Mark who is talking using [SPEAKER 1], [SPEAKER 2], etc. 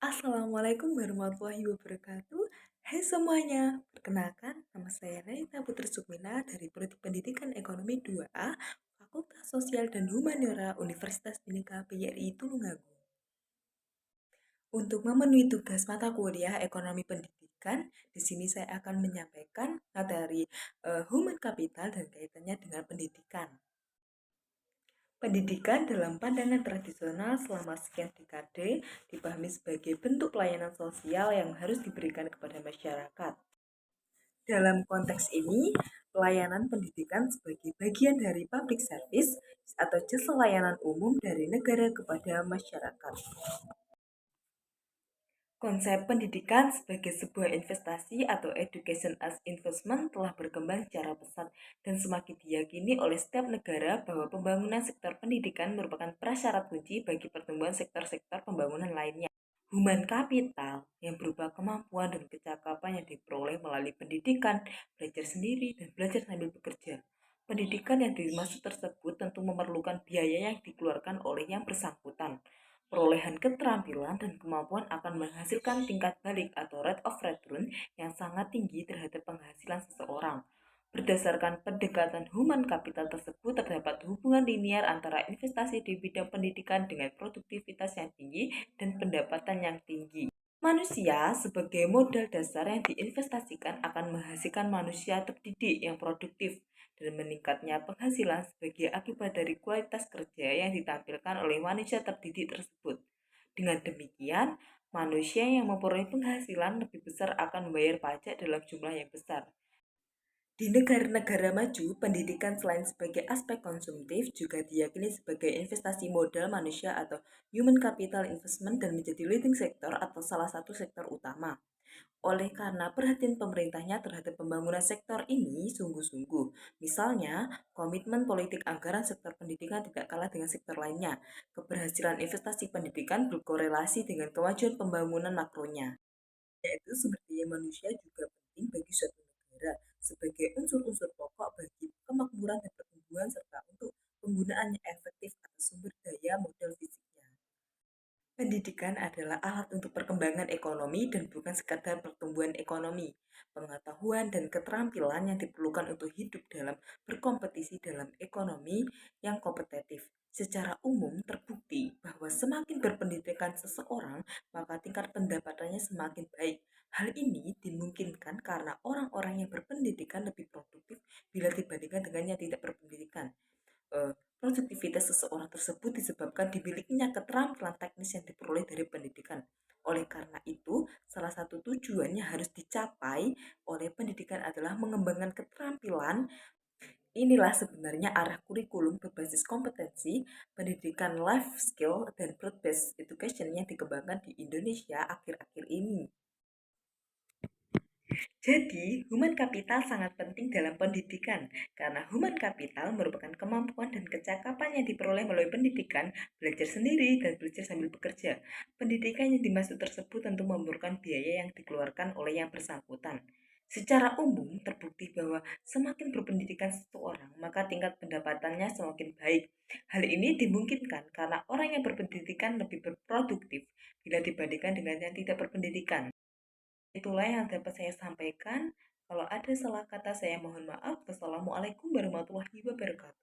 [SPEAKER 1] Assalamualaikum warahmatullahi wabarakatuh. Hai semuanya, perkenalkan nama saya Naita Putri Sukmina dari Prodi Pendidikan Ekonomi 2A, Fakultas Sosial dan Humaniora Universitas Bhinneka BRI Tulungagung. Untuk memenuhi tugas mata kuliah Ekonomi Pendidikan, di sini saya akan menyampaikan materi Human Capital dan kaitannya dengan pendidikan. Pendidikan dalam pandangan tradisional selama sekian dekade dipahami sebagai bentuk pelayanan sosial yang harus diberikan kepada masyarakat. Dalam konteks ini, pelayanan pendidikan sebagai bagian dari public service atau jasa layanan umum dari negara kepada masyarakat. Konsep pendidikan sebagai sebuah investasi atau education as investment telah berkembang secara pesat dan semakin diyakini oleh setiap negara bahwa pembangunan sektor pendidikan merupakan prasyarat kunci bagi pertumbuhan sektor-sektor pembangunan lainnya. Human capital yang berupa kemampuan dan kecakapan yang diperoleh melalui pendidikan, belajar sendiri, dan belajar sambil bekerja. Pendidikan yang dimaksud tersebut tentu memerlukan biaya yang dikeluarkan oleh yang bersangkutan. Perolehan keterampilan dan kemampuan akan menghasilkan tingkat balik atau rate of return yang sangat tinggi terhadap penghasilan seseorang. Berdasarkan pendekatan human capital tersebut, terdapat hubungan linear antara investasi di bidang pendidikan dengan produktivitas yang tinggi dan pendapatan yang tinggi. Manusia sebagai modal dasar yang diinvestasikan akan menghasilkan manusia terdidik yang produktif dan meningkatnya penghasilan sebagai akibat dari kualitas kerja yang ditampilkan oleh manusia terdidik tersebut. Dengan demikian, manusia yang memperoleh penghasilan lebih besar akan membayar pajak dalam jumlah yang besar. Di negara-negara maju, pendidikan selain sebagai aspek konsumtif juga diyakini sebagai investasi modal manusia atau human capital investment dan menjadi leading sector atau salah satu sektor utama. Oleh karena perhatian pemerintahnya terhadap pembangunan sektor ini sungguh-sungguh. Misalnya, komitmen politik anggaran sektor pendidikan tidak kalah dengan sektor lainnya. Keberhasilan investasi pendidikan berkorelasi dengan kemajuan pembangunan makronya, yaitu sumber daya manusia juga penting bagi suatu negara sebagai unsur-unsur pokok bagi kemakmuran dan pertumbuhan serta untuk penggunaannya efektif atas sumber daya modal fisiknya. Pendidikan adalah alat untuk perkembangan ekonomi dan bukan sekadar pertumbuhan ekonomi. Pengetahuan dan keterampilan yang diperlukan untuk hidup dalam berkompetisi dalam ekonomi yang kompetitif. Secara umum terbukti bahwa semakin berpendidikan seseorang, maka tingkat pendapatannya semakin baik. Hal ini dimungkinkan karena orang-orang yang berpendidikan lebih produktif bila dibandingkan dengan yang tidak berpendidikan. Produktivitas seseorang tersebut disebabkan dimilikinya keterampilan teknis yang diperoleh dari pendidikan. Oleh karena itu, salah satu tujuannya harus dicapai oleh pendidikan adalah mengembangkan keterampilan. Inilah sebenarnya arah kurikulum berbasis kompetensi, pendidikan life skill, dan broad-based education yang dikembangkan di Indonesia akhir-akhir ini. Jadi, human capital sangat penting dalam pendidikan, karena human capital merupakan kemampuan dan kecakapan yang diperoleh melalui pendidikan, belajar sendiri, dan belajar sambil bekerja. Pendidikan yang dimaksud tersebut tentu memerlukan biaya yang dikeluarkan oleh yang bersangkutan. Secara umum, terbukti bahwa semakin berpendidikan seseorang, maka tingkat pendapatannya semakin baik. Hal ini dimungkinkan karena orang yang berpendidikan lebih berproduktif bila dibandingkan dengan yang tidak berpendidikan. Itulah yang dapat saya sampaikan. Kalau ada salah kata, saya mohon maaf. Wassalamualaikum warahmatullahi wabarakatuh.